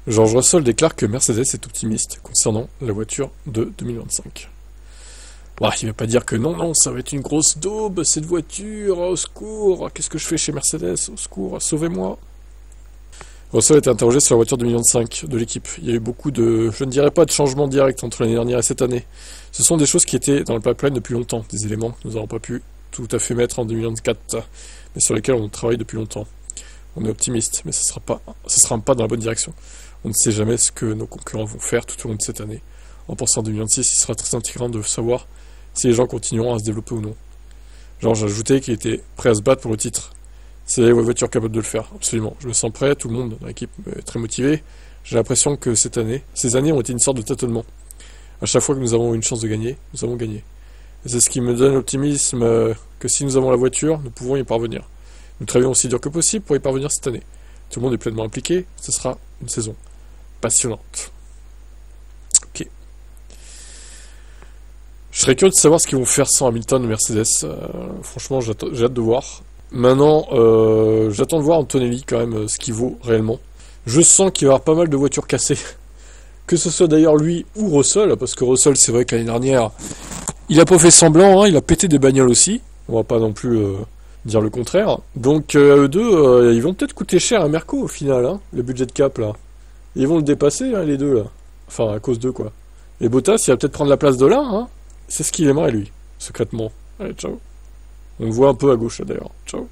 George Russell déclare que Mercedes est optimiste concernant la voiture de 2025. Bah, il va pas dire que non, non, ça va être une grosse daube, cette voiture, au secours, qu'est-ce que je fais chez Mercedes, au secours, sauvez-moi. Russell a été interrogé sur la voiture 2025 de l'équipe. Il y a eu beaucoup de, je ne dirais pas de changements directs entre l'année dernière et cette année. Ce sont des choses qui étaient dans le pipeline depuis longtemps, des éléments que nous n'avons pas pu tout à fait mettre en 2024, mais sur lesquels on travaille depuis longtemps. On est optimiste, mais ce sera un pas dans la bonne direction. On ne sait jamais ce que nos concurrents vont faire tout au long de cette année. En pensant en 2026, il sera très intriguant de savoir si les gens continueront à se développer ou non. Genre, j'ai ajouté qu'il était prêt à se battre pour le titre. C'est la voiture capable de le faire, absolument. Je me sens prêt, tout le monde dans l'équipe est très motivé. J'ai l'impression que ces années ont été une sorte de tâtonnement. À chaque fois que nous avons eu une chance de gagner, nous avons gagné. Et c'est ce qui me donne l'optimisme que si nous avons la voiture, nous pouvons y parvenir. Nous travaillons aussi dur que possible pour y parvenir cette année. Tout le monde est pleinement impliqué, ce sera une saison passionnante. Ok. Je serais curieux de savoir ce qu'ils vont faire sans Hamilton et Mercedes. Franchement, j'ai hâte de voir. Maintenant, j'attends de voir Antonelli quand même ce qu'il vaut réellement. Je sens qu'il va y avoir pas mal de voitures cassées. Que ce soit d'ailleurs lui ou Russell, parce que Russell, c'est vrai que l'année dernière, il a pas fait semblant, hein, il a pété des bagnoles aussi. On va pas non plus dire le contraire. Donc eux deux, ils vont peut-être coûter cher à Merco au final, hein, le budget de cap là. Ils vont le dépasser, hein, les deux là. Enfin, à cause d'eux quoi. Et Bottas, il va peut-être prendre la place de l'un, hein. C'est ce qu'il aimerait lui, secrètement. Allez, ciao. On le voit un peu à gauche d'ailleurs. Ciao.